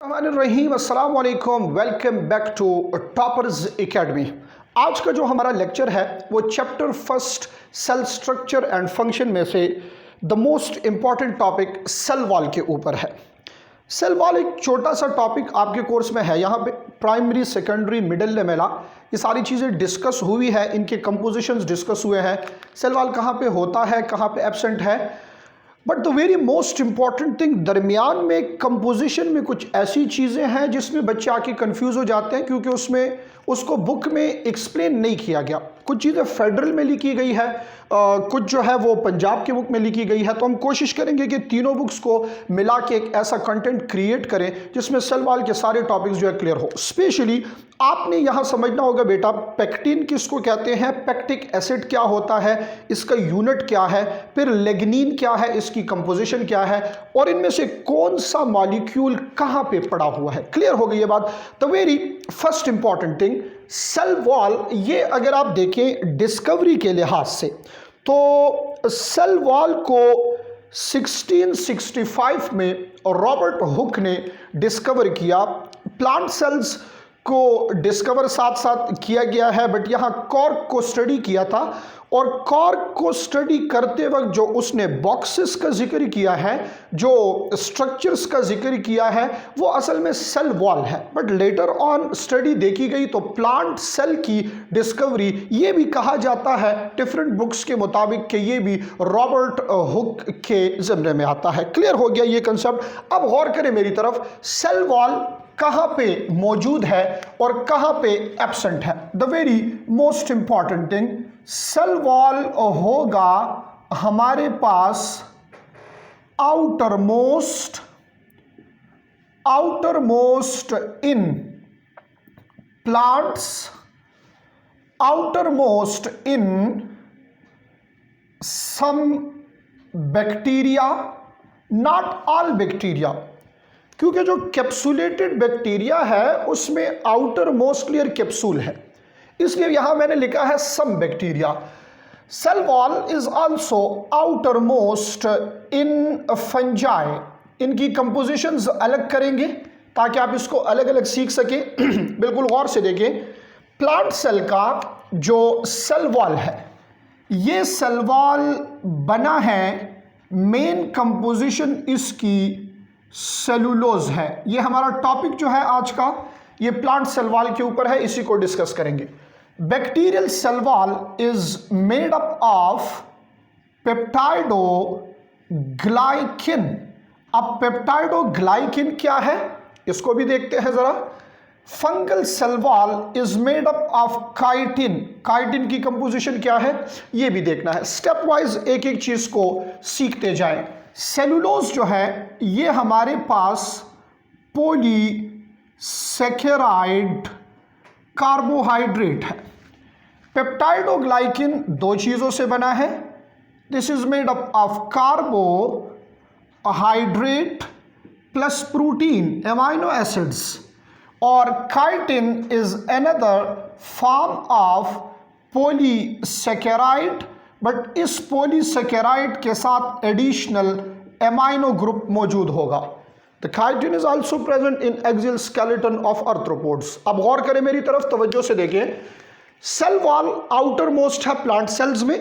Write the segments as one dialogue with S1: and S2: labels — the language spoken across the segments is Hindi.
S1: रहीम अस्सलाम वालेकुम, welcome back to Toppers Academy. आज का जो हमारा लेक्चर है वो chapter first cell structure and function में से the most important topic cell wall के ऊपर है। सेल वॉल एक छोटा सा टॉपिक आपके कोर्स में है। यहाँ पे प्राइमरी, सेकेंडरी, मिडिल ने मिला, ये सारी चीज़ें डिस्कस हुई है, इनके कंपोजिशंस डिस्कस हुए हैं। सेल वॉल कहाँ पे होता है, कहाँ पे एब्सेंट है। But the very most important thing, दरमियान में कंपोजिशन में कुछ ऐसी चीज़ें हैं जिसमें बच्चे आके कंफ्यूज हो जाते हैं, क्योंकि उसमें उसको बुक में एक्सप्लेन नहीं किया गया। कुछ चीज़ें फेडरल में लिखी गई है, कुछ जो है वो पंजाब के बुक में लिखी गई है। तो हम कोशिश करेंगे कि तीनों बुक्स को मिला के एक ऐसा कंटेंट क्रिएट करें जिसमें सेल वॉल के सारे टॉपिक्स जो है क्लियर हो। स्पेशली आपने यहाँ समझना होगा बेटा, पेक्टिन किसको कहते हैं, पेक्टिक एसिड क्या होता है, इसका यूनिट क्या है, फिर लेग्नीन क्या है, इसकी कंपोजिशन क्या है, और इनमें से कौन सा मॉलिक्यूल कहाँ पे पड़ा हुआ है। क्लियर हो गई ये बात। तो very first important thing, cell wall, ये अगर आप देखें डिस्कवरी के लिहाज से तो सेल वॉल को 1665 में रॉबर्ट हुक ने डिस्कवर किया। प्लांट सेल्स को डिस्कवर साथ साथ किया गया है, बट यहाँ कॉर्क को स्टडी किया था, और कॉर्क को स्टडी करते वक्त जो उसने बॉक्सेस का जिक्र किया है, जो स्ट्रक्चर्स का जिक्र किया है, वो असल में सेल वॉल है। बट लेटर ऑन स्टडी देखी गई तो प्लांट सेल की डिस्कवरी, ये भी कहा जाता है डिफरेंट बुक्स के मुताबिक कि ये भी रॉबर्ट हुक के ज़िम्मे में आता है। क्लियर हो गया ये कंसेप्ट। अब गौर करें मेरी तरफ, सेल वॉल कहाँ पे मौजूद है और कहाँ पे एब्सेंट है। The very most important thing, cell wall होगा हमारे पास outer most in plants, outer most in some bacteria, not all bacteria, क्योंकि जो कैप्सुलेटेड बैक्टीरिया है उसमें आउटर मोस्ट लेयर कैप्सूल है, इसलिए यहां मैंने लिखा है some bacteria. Cell wall is also outer most in fungi. इनकी कंपोजिशंस अलग करेंगे ताकि आप इसको अलग अलग सीख सकें। बिल्कुल गौर से देखें, प्लांट सेल का जो सेल वॉल है, ये सेल वॉल बना है, मेन कंपोजिशन इसकी सेलुलोज है। ये हमारा टॉपिक जो है आज का, ये प्लांट सेल वॉल के ऊपर है, इसी को डिस्कस करेंगे। Bacterial cell wall is made up of peptidoglycan. अब पेप्टाइडोग्लाइकिन क्या है इसको भी देखते हैं जरा। Fungal cell wall is made up of chitin. Chitin की कंपोजिशन क्या है ये भी देखना है। स्टेप वाइज एक एक चीज को सीखते जाएं। सेलुलोज जो है ये हमारे पास पॉलीसेकेराइड कार्बोहाइड्रेट है। पेप्टाइडोग्लाइकिन दो चीज़ों से बना है। This is made up of carbohydrate plus protein, amino acids, और chitin is another form of polysaccharide, but इस पॉलीसेकेराइड के साथ एडिशनल एमाइनो ग्रुप मौजूद होगा। The chitin is also present in axial skeleton of arthropods. अब गौर करें मेरी तरफ, तवज्जो से देखें। सेल वॉल आउटर मोस्ट है प्लांट सेल्स में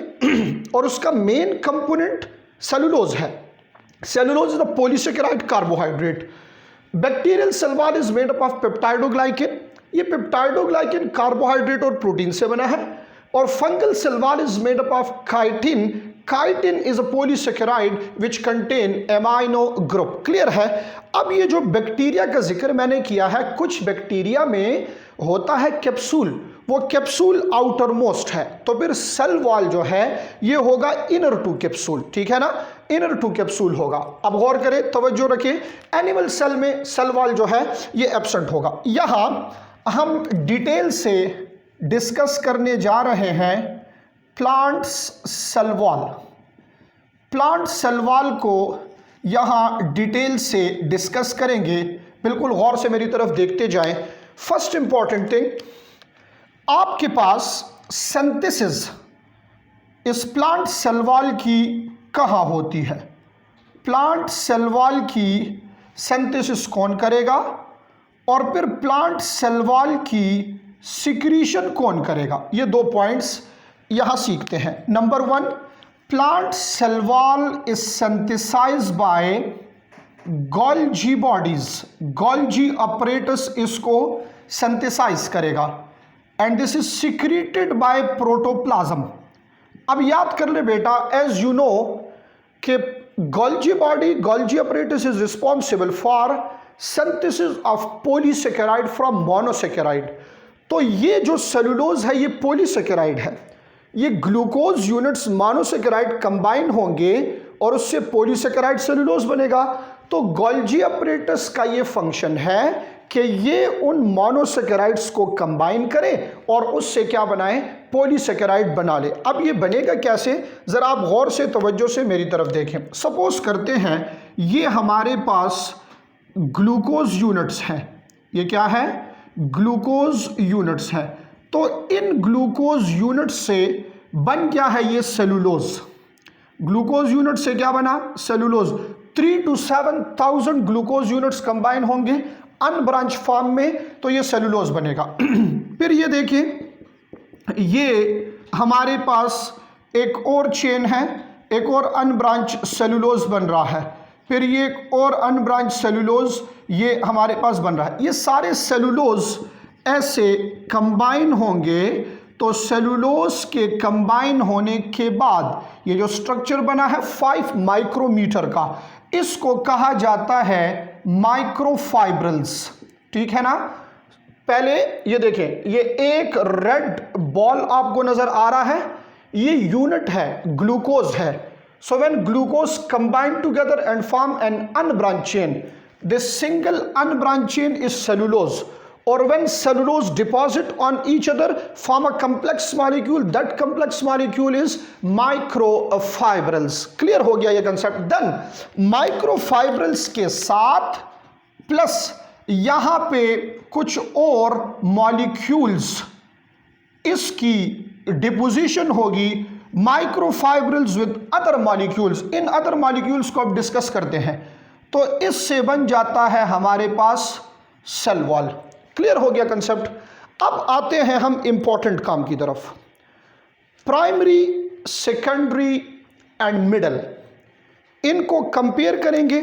S1: और उसका मेन कंपोनेंट सेलुलोज है। Cellulose is the polysaccharide carbohydrate. Bacterial cell wall is made up of peptidoglycan. ये पेप्टाइडोग्लाइकिन कार्बोहाइड्रेट और प्रोटीन से बना है। और fungal cell wall is made up of chitin. Chitin is a polysaccharide which contain amino group. Clear है। अब ये जो बैक्टीरिया का जिक्र मैंने किया है, कुछ बैक्टीरिया में होता है कैप्सूल, वो कैप्सूल आउटर मोस्ट है, तो फिर सेल वॉल जो है ये होगा इनर टू कैप्सूल। ठीक है ना, इनर टू कैप्सूल होगा। अब गौर करें, तवज्जो रखें, एनिमल सेल में सेल वॉल जो है ये एब्सेंट होगा। यहां हम डिटेल से डिस्कस करने जा रहे हैं plant cell wall. Plant cell wall को यहाँ डिटेल से डिस्कस करेंगे। बिल्कुल गौर से मेरी तरफ देखते जाएं। फर्स्ट इंपॉर्टेंट थिंग, आपके पास सिंथेसिस इस प्लांट सेल वॉल की कहाँ होती है? प्लांट सेल वॉल की सिंथेसिस कौन करेगा? और फिर प्लांट सेल वॉल की सिक्रीशन कौन करेगा, ये 2 पॉइंट्स यहां सीखते हैं। Number 1, plant cell wall is synthesized by Golgi bodies, Golgi apparatus इसको सिंथेसाइज करेगा and this is secreted by protoplasm. अब याद कर ले बेटा, एज यू नो कि Golgi body, Golgi apparatus is responsible for synthesis of polysaccharide from monosaccharide. तो ये जो सेलुलोज है ये पॉलीसेकेराइड है, ये ग्लूकोज यूनिट्स मोनोसेकेराइड कंबाइन होंगे और उससे पॉलीसेकेराइड सेलुलोज बनेगा। तो गोल्जी अपरेटस का ये फंक्शन है कि ये उन मोनोसेकेराइड्स को कंबाइन करे और उससे क्या बनाए, पॉलीसेकेराइड बना ले। अब ये बनेगा कैसे, जरा आप गौर से तवज्जो से मेरी तरफ देखें। सपोज करते हैं ये हमारे पास ग्लूकोज यूनिट्स हैं, ये क्या है, ग्लूकोज यूनिट्स हैं। तो इन ग्लूकोज यूनिट्स से बन क्या है, ये सेलुलोज। ग्लूकोज यूनिट से क्या बना, cellulose. 3 to 7,000 glucose units combine होंगे अनब्रांच फॉर्म में, तो ये सेलुलोज बनेगा। फिर ये देखिए, ये हमारे पास एक और चेन है, एक और अनब्रांच सेलुलोज बन रहा है, फिर ये एक और अनब्रांच सेलुलोज ये हमारे पास बन रहा है। ये सारे सेलुलोज ऐसे कंबाइन होंगे, तो सेलुलोज के कंबाइन होने के बाद ये जो स्ट्रक्चर बना है 5 माइक्रोमीटर का, इसको कहा जाता है माइक्रोफाइब्रिल्स। ठीक है ना। पहले ये देखें, ये एक रेड बॉल आपको नजर आ रहा है, ये यूनिट है, ग्लूकोज है। So when glucose combine together and form an unbranch chain, this single unbranch chain is cellulose. Or when cellulose deposit on each other form a complex molecule, that complex molecule is microfibrils. Clear हो गया ये कंसेप्ट। देन माइक्रोफाइब्रिल्स के साथ प्लस यहाँ पे कुछ और मॉलिक्यूल्स, इसकी डिपोजिशन होगी microfibrils with other molecules. In other molecules को अब डिस्कस करते हैं, तो इससे बन जाता है हमारे पास सेल वॉल। क्लियर हो गया कंसेप्ट। अब आते हैं हम इंपॉर्टेंट काम की तरफ। प्राइमरी, सेकेंडरी एंड मिडल, इनको कंपेयर करेंगे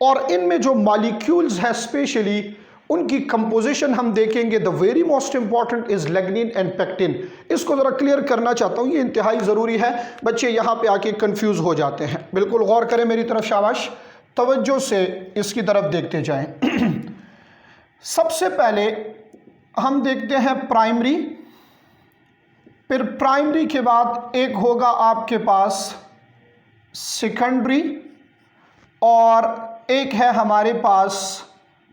S1: और इनमें जो मॉलिक्यूल्स है स्पेशली उनकी कंपोजिशन हम देखेंगे। The very most important is lignin and pectin. इसको जरा क्लियर करना चाहता हूं, ये इंतहाई जरूरी है, बच्चे यहां पे आके कंफ्यूज हो जाते हैं। बिल्कुल गौर करें मेरी तरफ, शाबाश, तवज्जो से इसकी तरफ देखते जाएं। सबसे पहले हम देखते हैं प्राइमरी, फिर प्राइमरी के बाद एक होगा आपके पास सेकेंडरी और एक है हमारे पास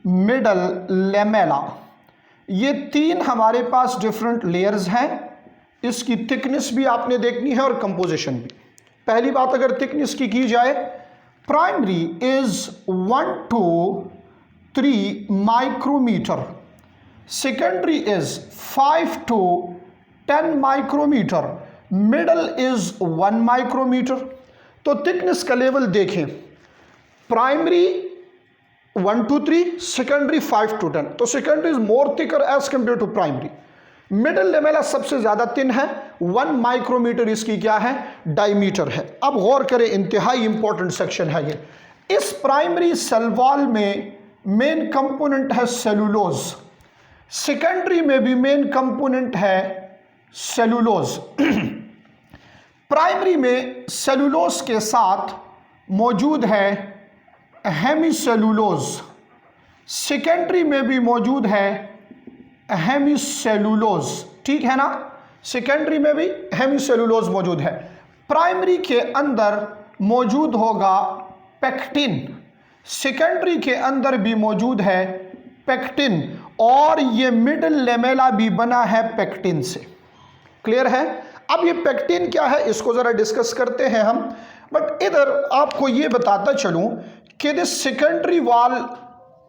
S1: मिडल लेमेला। ये 3 हमारे पास डिफरेंट लेयर्स हैं। इसकी थिकनेस भी आपने देखनी है और कंपोजिशन भी। पहली बात अगर थिकनेस की जाए, primary is 1 to 3 micrometer, secondary is 5 to 10 micrometer, middle is 1 micrometer. तो थिकनेस का लेवल देखें, प्राइमरी 1 to 3, सेकेंडरी 5 to 10। तो secondary is more thicker as compare to primary. Middle lamella सबसे ज्यादा थिन है, 1 माइक्रोमीटर इसकी क्या है, डायमीटर है। अब गौर करें, इंतहाई इंपॉर्टेंट सेक्शन है ये। इस प्राइमरी सेल वॉल में मेन कंपोनेंट है सेलुलोज, सेकेंडरी में भी मेन कंपोनेंट है सेलुलोज। प्राइमरी में सेलुलोज के साथ मौजूद है हेमीसेलुलोज, सेकेंडरी में भी मौजूद है हेमीसेलुलोज। ठीक है ना, सेकेंडरी में भी हेमीसेलुलोज मौजूद है। प्राइमरी के अंदर मौजूद होगा पेक्टिन, सेकेंडरी के अंदर भी मौजूद है पेक्टिन, और ये मिडल लेमेला भी बना है पेक्टिन से। क्लियर है। अब ये पेक्टिन क्या है इसको जरा डिस्कस करते हैं हम। बट इधर आपको ये बताता चलूं कि this secondary wall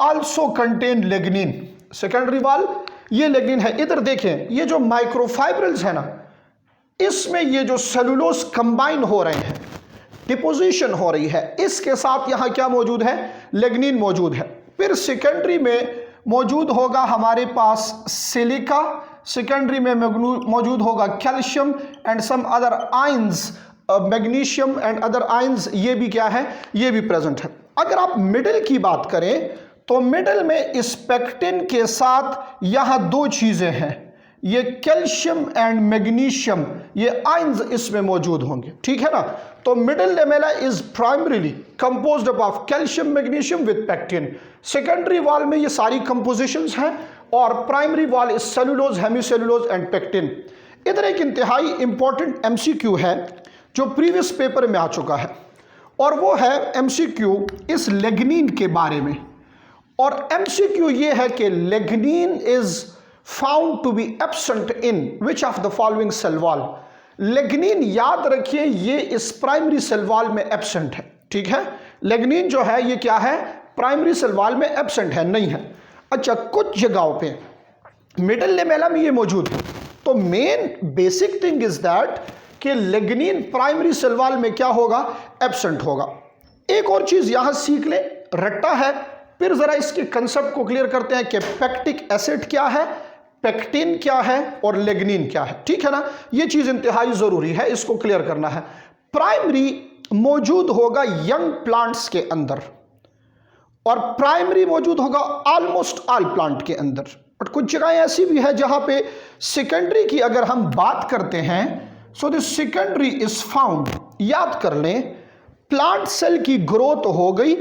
S1: also contain lignin. Secondary wall ये लिग्निन है। इधर देखें, ये जो माइक्रोफाइब्रिल्स है ना, इसमें ये जो सेलुलोज कंबाइन हो रहे हैं, डिपोजिशन हो रही है, इसके साथ यहां क्या मौजूद है, लिग्निन मौजूद है। फिर सेकेंडरी में मौजूद होगा हमारे पास सिलिका, सेकेंडरी में मौजूद होगा calcium and some other ions, magnesium and other ions, ये भी क्या है, ये भी प्रेजेंट है। अगर आप मिडिल की बात करें तो मिडिल में इस पेक्टिन के साथ यहां दो चीजें हैं, ये कैल्शियम एंड मैग्नीशियम, ये आयंस इसमें मौजूद होंगे, ठीक है ना। तो middle lamella is primarily composed of calcium magnesium with pectin. Secondary wall में ये सारी कंपोजिशंस हैं और primary wall is cellulose, hemicellulose and pectin. इधर एक इंतहाई इंपॉर्टेंट एमसीक्यू है जो प्रीवियस पेपर में आ चुका है और वो है एमसीक्यू इस लिग्निन के बारे में। और एमसीक्यू ये है कि lignin is found to be absent in which of the following cell wall. Lignin याद रखिए ये इस प्राइमरी सेल वॉल में एब्सेंट है, ठीक है। लिग्निन जो है ये क्या है, प्राइमरी सेल वॉल में एब्सेंट है, नहीं है। अच्छा, कुछ जगहों पे मिडिल लेमेला में ये मौजूद है। तो main basic thing is that कि लिग्निन प्राइमरी सेल वॉल में क्या होगा, एब्सेंट होगा। एक और चीज यहां सीख ले, रट्टा है, फिर जरा इसके कंसेप्ट को क्लियर करते हैं कि पेक्टिक एसिड क्या है, पेक्टिन क्या है और लिग्निन क्या है, ठीक है ना। ये चीज इंतहाई जरूरी है, इसको क्लियर करना है। प्राइमरी मौजूद होगा यंग प्लांट्स के अंदर और प्राइमरी मौजूद होगा ऑलमोस्ट ऑल प्लांट के अंदर, बट कुछ जगह ऐसी भी है जहां पे सेकेंडरी की अगर हम बात करते हैं, so this secondary is found, याद कर लें, प्लांट सेल की ग्रोथ हो गई,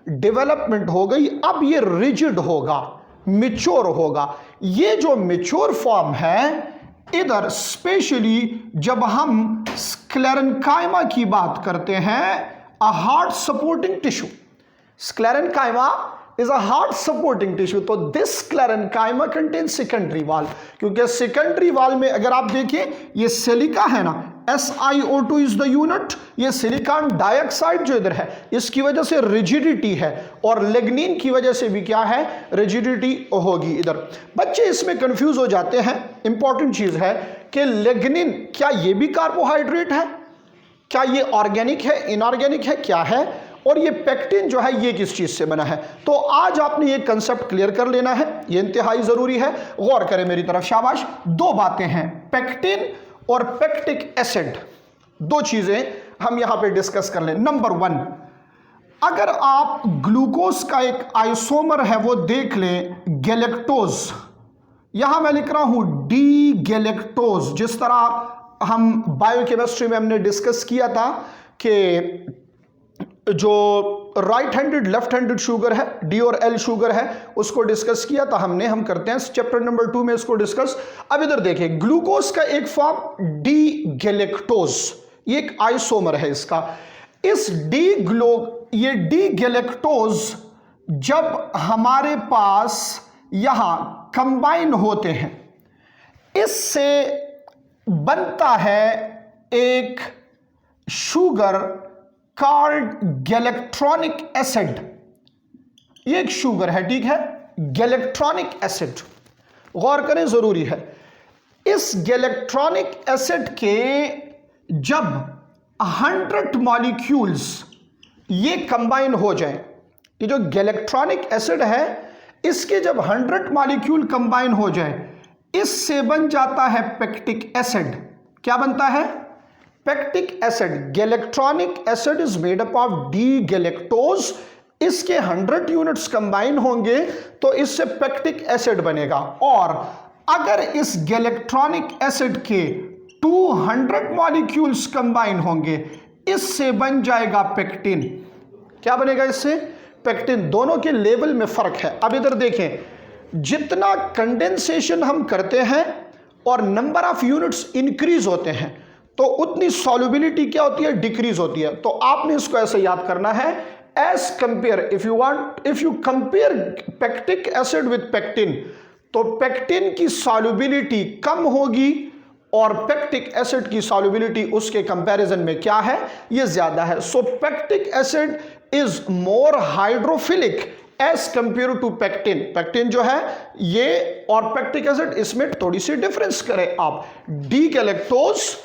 S1: डेवलपमेंट हो गई, अब ये रिजिड होगा, मिच्योर होगा। ये जो मिच्योर फॉर्म है इधर स्पेशली जब हम स्क्लेरेन्काइमा की बात करते हैं, a heart supporting tissue, sclerenchyma is a heart supporting tissue, तो this sclerenchyma contains secondary wall, क्योंकि secondary wall में अगर आप देखें ये सिलिका है ना, SiO2 is the unit, ये सिलिकॉन डाइऑक्साइड जो इधर है इसकी वजह से रिजिडिटी है और लिग्निन की वजह से भी क्या है, रिजिडिटी होगी इधर। बच्चे इसमें कंफ्यूज हो जाते हैं। इंपॉर्टेंट चीज है कि लिग्निन क्या ये भी कार्बोहाइड्रेट है, क्या ये ऑर्गेनिक है, इनऑर्गेनिक है, क्या है, और ये पेक्टिन जो है ये किस चीज से बना है। तो आज आपने ये कंसेप्ट क्लियर कर लेना है, ये इंतहाई जरूरी है। गौर करें मेरी तरफ, शाबाश। दो बातें हैं, पेक्टिन और पेक्टिक एसिड, दो चीजें हम यहां पे डिस्कस कर लें। नंबर 1, अगर आप ग्लूकोज का एक आइसोमर है वो देख लें, गैलेक्टोज, यहां मैं लिख रहा हूं डी गैलेक्टोज, जिस तरह हम बायोकेमिस्ट्री में हमने डिस्कस किया था कि जो right handed left handed sugar है, डी और एल शुगर है, उसको डिस्कस किया था हमने, हम करते हैं चैप्टर नंबर 2 में इसको डिस्कस। अब इधर देखिए, ग्लूकोज का एक फॉर्म डी गैलेक्टोज, ये एक आइसोमर है इसका। इस ये डी गैलेक्टोज जब हमारे पास यहां कंबाइन होते हैं, इससे बनता है एक शुगर कॉल्ड गैलेक्ट्रॉनिक एसिड। ये एक शुगर है, ठीक है, गैलेक्ट्रॉनिक एसिड। गौर करें, जरूरी है। इस गैलेक्ट्रॉनिक एसिड के जब 100 मॉलिक्यूल्स ये कंबाइन हो जाए, ये जो गैलेक्ट्रॉनिक एसिड है इसके जब 100 मॉलिक्यूल कंबाइन हो जाए, इससे बन जाता है पेक्टिक एसिड। क्या बनता है, pectic acid. Galacturonic acid is made up of D galactose, इसके 100 यूनिट्स कंबाइन होंगे तो इससे पेक्टिक एसिड बनेगा। और अगर इस गैलेक्ट्रॉनिक एसिड के 200 मॉलिक्यूल्स कंबाइन होंगे, इससे बन जाएगा पेक्टिन। क्या बनेगा इससे, पेक्टिन। दोनों के लेवल में फर्क है। अब इधर देखें, जितना कंडेंसेशन हम करते हैं और नंबर ऑफ यूनिट्स इंक्रीज होते हैं तो उतनी सॉल्युबिलिटी क्या होती है, डिक्रीज होती है। तो आपने इसको ऐसे याद करना है, as compare, if you compare pectic acid with pectin, तो पेक्टिन की सॉल्युबिलिटी कम होगी और पेक्टिक एसिड की सॉल्युबिलिटी उसके कंपैरिजन में क्या है, ये ज्यादा है। So pectic acid is more hydrophilic as compare to pectin. Pectin जो है ये और पेक्टिक एसिड, इसमें थोड़ी सी डिफरेंस करें आप। D galactose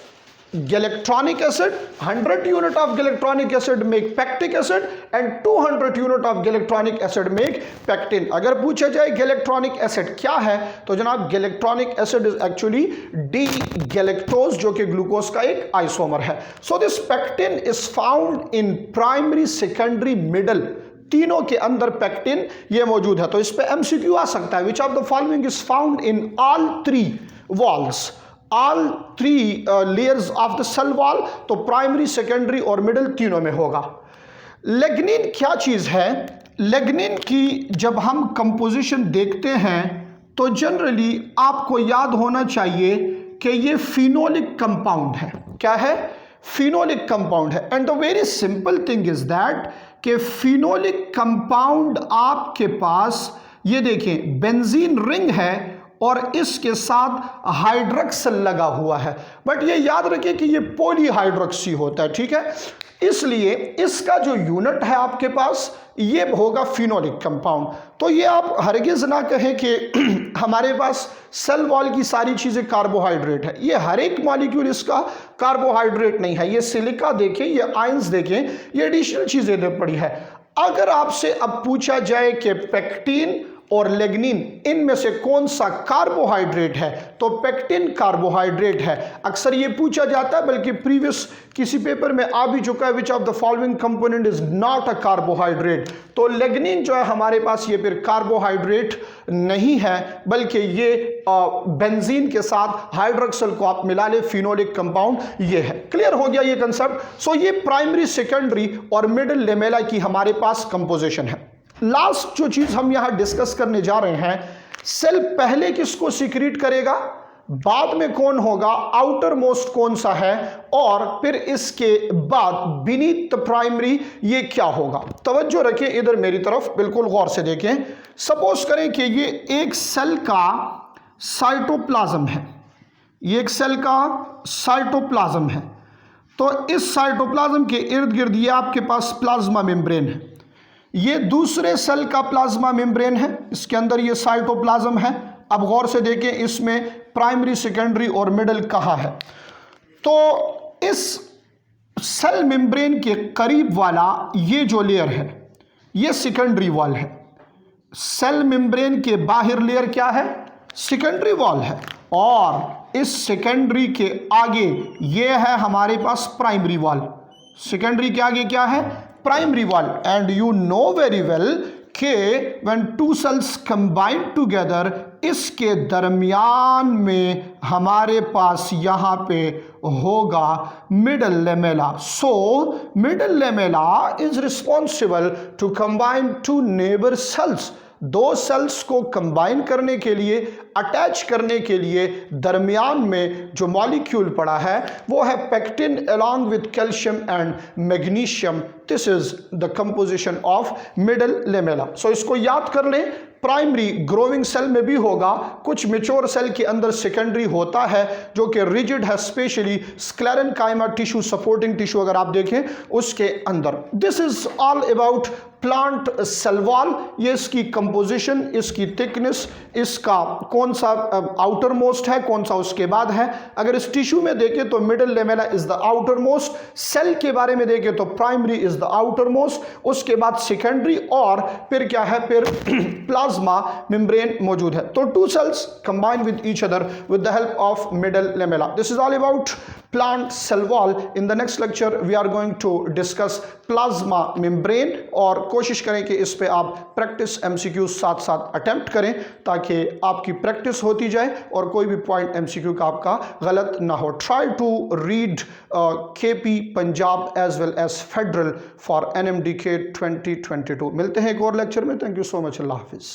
S1: galactronic acid, 100 unit of galactronic acid make pectic acid and 200 unit of galactronic acid make pectin. अगर पूछा जाए galactronic acid क्या है तो जनाब galactronic acid is actually D-galactose जो कि ग्लूकोज का एक आइसोमर है. So this pectin is found in primary, secondary, middle, तीनों के अंदर पेक्टिन ये मौजूद है. तो इस पे MCQ आ सकता है. Which of the following is found in all three walls? All three layers of the cell wall. तो प्राइमरी, सेकेंडरी और मिडिल तीनों में होगा. लिग्निन क्या चीज है? लिग्निन की जब हम कंपोजिशन देखते हैं तो जनरली आपको याद होना चाहिए कि ये फिनोलिक कंपाउंड है. क्या है? फिनोलिक कंपाउंड है. And the very simple thing is that कि फिनोलिक कंपाउंड आपके पास ये देखें बेंजीन रिंग है और इसके साथ हाइड्रोक्सिल लगा हुआ है. बट ये याद रखिए कि ये पॉलीहाइड्रोक्सी होता है. ठीक है, इसलिए इसका जो यूनिट है आपके पास ये होगा फिनोलिक कंपाउंड. तो ये आप हरगिज ना कहें कि हमारे पास सेल वॉल की सारी चीजें कार्बोहाइड्रेट है. ये हर एक मॉलिक्यूल इसका कार्बोहाइड्रेट नहीं है. ये सिलिका देखें, ये आयंस देखें, ये एडिशनल चीजें पड़ी है. अगर आपसे अब पूछा जाए कि पेक्टिन और लिग्निन इनमें से कौन सा कार्बोहाइड्रेट है तो पेक्टिन कार्बोहाइड्रेट है. अक्सर ये पूछा जाता है, बल्कि प्रीवियस किसी पेपर में आ भी चुका है, विच of the following component is not a carbohydrate. तो लिग्निन जो है हमारे पास ये फिर कार्बोहाइड्रेट नहीं है, बल्कि ये बेंजीन के साथ हाइड्रोक्सिल को आप मिला ले, फिनोलिक कंपाउंड ये है. क्लियर हो गया ये कंसेप्ट. सो ये प्राइमरी, सेकेंडरी और मिडिल लेमेला की हमारे पास कंपोजिशन है. लास्ट जो चीज हम यहां डिस्कस करने जा रहे हैं, सेल पहले किसको सीक्रेट करेगा, बाद में कौन होगा, आउटर मोस्ट कौन सा है, और फिर इसके बाद बीनीथ प्राइमरी ये क्या होगा. तवज्जो रखें इधर मेरी तरफ, बिल्कुल गौर से देखें. सपोज करें कि ये एक सेल का साइटोप्लाज्म है. ये एक सेल का साइटोप्लाज्म है. तो इस साइटोप्लाज्म के इर्द गिर्द ये आपके पास प्लाज्मा मेम्ब्रेन है. ये दूसरे सेल का प्लाज्मा मेम्ब्रेन है, इसके अंदर ये साइटोप्लाज्म है. अब गौर से देखें इसमें प्राइमरी, सेकेंडरी और मिडिल कहाँ है. तो इस सेल मेम्ब्रेन के करीब वाला ये जो लेयर है ये सेकेंडरी वॉल है. सेल मेम्ब्रेन के बाहर लेयर क्या है, सेकेंडरी वॉल है. और इस सेकेंडरी के आगे ये है हमारे पास प्राइमरी वॉल. सेकेंडरी के आगे क्या है, primary wall. And you know very well कि when two cells combine together, इसके दरमियान में हमारे पास यहाँ पे होगा middle lamella. So middle lamella is responsible to combine two neighbour cells. दो सेल्स को कंबाइन करने के लिए, अटैच करने के लिए दरमियान में जो मॉलिक्यूल पड़ा है वो है pectin along with calcium and magnesium. This is the composition of middle lamella. So इसको याद कर लें. प्राइमरी ग्रोइंग सेल में भी होगा, कुछ मेच्योर सेल के अंदर सेकेंडरी होता है जो कि रिजिड है, specially sclerenchyma tissue, supporting tissue अगर आप देखें उसके अंदर. This is all about plant cell wall. ये इसकी कंपोजिशन, इसकी थिकनेस, इसका कौन सा आउटर मोस्ट है, कौन सा उसके बाद है. अगर इस टिश्यू में देखें तो middle lamella is the outermost. Cell के बारे में देखें तो primary is the outermost, उसके बाद सेकेंडरी, और फिर क्या है, फिर प्लाज्मा मेम्ब्रेन मौजूद है. तो two cells combine with each other with the help of middle lamella. This is all about plant cell wall. In the next lecture we are going to discuss plasma membrane और कोशिश करें कि इस पे आप प्रैक्टिस MCQ साथ साथ अटेम्प्ट करें ताकि आपकी प्रैक्टिस होती जाए और कोई भी पॉइंट MCQ का आपका गलत ना हो. Try to read KP Punjab as well as Federal for NMDK 2022. मिलते हैं एक और लेक्चर में. Thank you so much. अल्लाह हाफिज़.